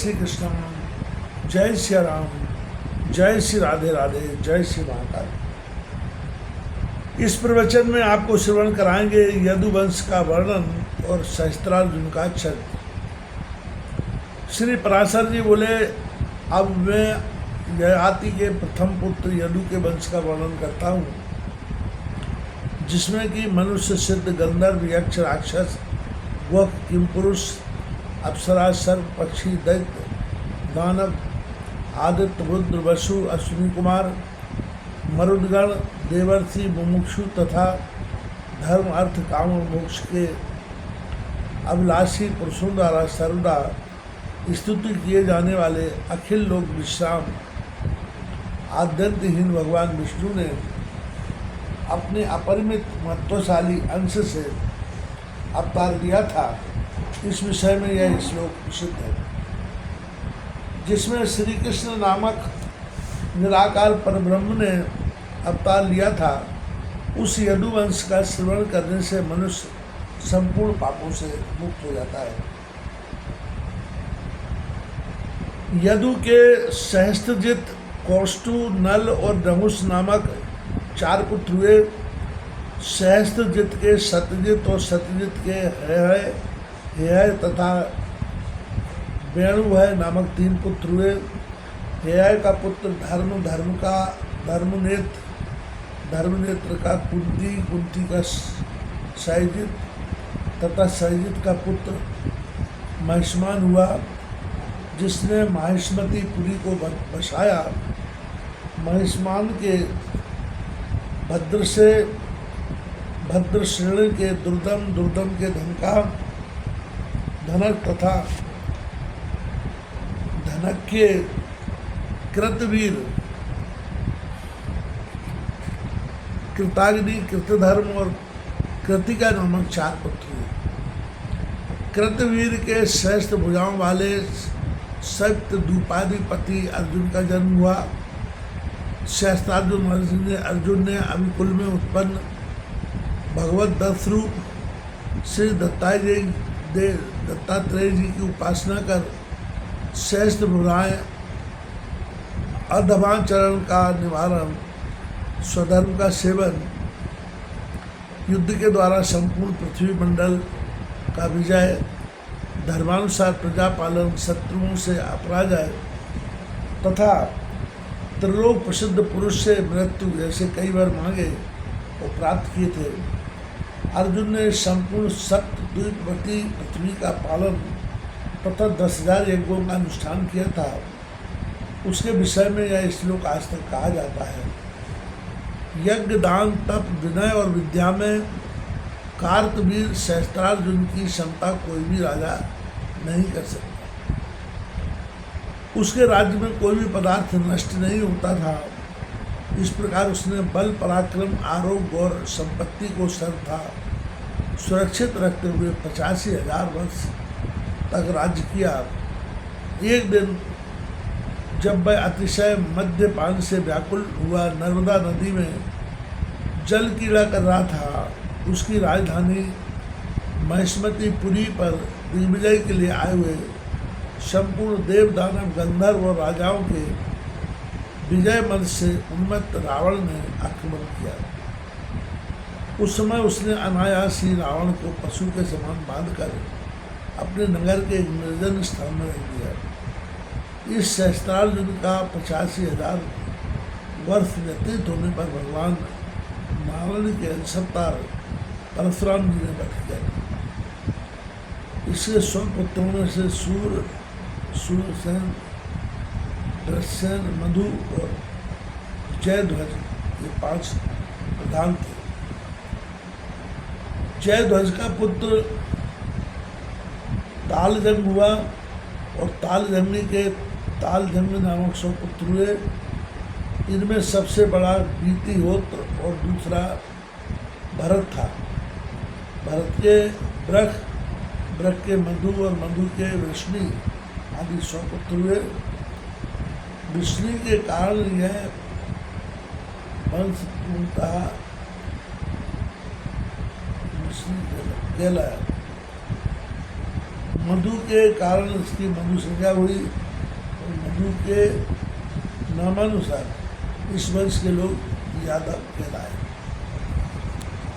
श्री कृष्ण, जय श्री राम, जय श्री राधे राधे, जय श्री महाकाल। इस प्रवचन में आपको श्रवण कराएंगे यदुवंश का वर्णन और सहस्त्रार्जुन का चरित्र। श्री पराशर जी बोले, अब मैं ययाति के प्रथम पुत्र यदु के वंश का वर्णन करता हूँ, जिसमें कि मनुष्य, सिद्ध, गंधर्व, यक्ष, राक्षस, वह, किमपुरुष, अप्सरा, सर्प, पक्षी, दैत्य, दानव, आदित्य, रुद्र, वसु, अश्विनी कुमार, मरुदगण, देवर्षि, मुमुक्षु तथा धर्म, अर्थ, काम और मोक्ष के अभिलाषी पुरुषों द्वारा सर्वदा स्तुति किए जाने वाले अखिल लोक विश्राम आद्यंतहीन भगवान विष्णु ने अपने अपरिमित महत्वशाली अंश से अवतार लिया था। इस विषय में यह श्लोक प्रसिद्ध है, जिसमें श्री कृष्ण नामक निराकार परब्रह्म ने अवतार लिया था। उस यदुवंश का श्रवण करने से मनुष्य संपूर्ण पापों से मुक्त हो जाता है। यदु के सहस्त्रजित, कौष्टु, नल और नहुष नामक 4 पुत्र हुए। सहस्त्रजित के सत्यजित और सत्यजित के हेय तथा वेणुभय नामक 3 पुत्र हुए। हेय का पुत्र धर्म का धर्मनेत्र का कुंती का सैजित तथा सैजित का पुत्र महिष्मान हुआ, जिसने माहिष्मती पुरी को बसाया। महिष्मान के भद्रश्रेणी के दुर्दम के धनक तथा धनक के कृतवीर, कृताग्नि, कृतधर्म और कृतिका नामक 4 पुत्र हुए। कृतवीर के श्रेष्ठ भुजाओं वाले सप्त द्वीपाधिपति अर्जुन का जन्म हुआ। सहस्त्रार्जुन अर्जुन ने अभिकुल में उत्पन्न भगवत दत्त रूप श्री दत्तात्रेय जी की उपासना कर सहस्त्र भुजाएं, अधमाचरण का निवारण, स्वधर्म का सेवन, युद्ध के द्वारा संपूर्ण पृथ्वी मंडल का विजय, धर्मानुसार प्रजा पालन, शत्रुओं से अपराजय तथा त्रिलोक प्रसिद्ध पुरुष से मृत्यु जैसे कई बार मांगे और प्राप्त किए थे। अर्जुन ने संपूर्ण सप्त द्वीपवती पृथ्वी का पालन तथा 10,000 यज्ञों का अनुष्ठान किया था। उसके विषय में यह श्लोक आज तक कहा जाता है। यज्ञ, दान, तप, विनय और विद्या में कार्तवीर सहस्त्रार्जुन की क्षमता कोई भी राजा नहीं कर सकता। उसके राज्य में कोई भी पदार्थ नष्ट नहीं होता था। इस प्रकार उसने बल, पराक्रम, आरोग्य और संपत्ति को सर्वथा सुरक्षित रखते हुए 85,000 वर्ष तक राज्य किया। एक दिन जब वह अतिशय मद्यपान से व्याकुल हुआ नर्मदा नदी में जल क्रीड़ा कर रहा था, उसकी राजधानी महिष्मती पुरी पर दिग्विजय के लिए आए हुए संपूर्ण देव, दानव, गंधर्व और राजाओं के विजय मन से उन्मत्त रावण ने आक्रमण किया। उस समय उसने अनायास ही रावण को पशु के समान बांधकर अपने नगर के एक निर्जन स्थान में रख दिया। इस सहस्त्रार्जुन का 85,000 वर्ष व्यतीत होने पर भगवान नारायण के अंशअवतार परशुराम जी ने वध किया। इसके 100 पुत्रों में से सूरसेन, दृश्यसेन, मधु और जयध्वज ये 5 प्रधान थे। जयध्वज का पुत्र तालजंग हुआ और तालजंगी के तालजंग नामक 100 पुत्र हुए। इनमें सबसे बड़ा वीतिहोत्र और दूसरा भरत था। भरत के ब्रख के मधु और मधु के वृष्णि आदि 100 पुत्र हुए। वृष्णि के कारण यह वंश पूर्णतः कहलाया। मधु के कारण इसकी मधु संज्ञा हुई और मधु के नामानुसार इस वंश के लोग यादव कहलाए।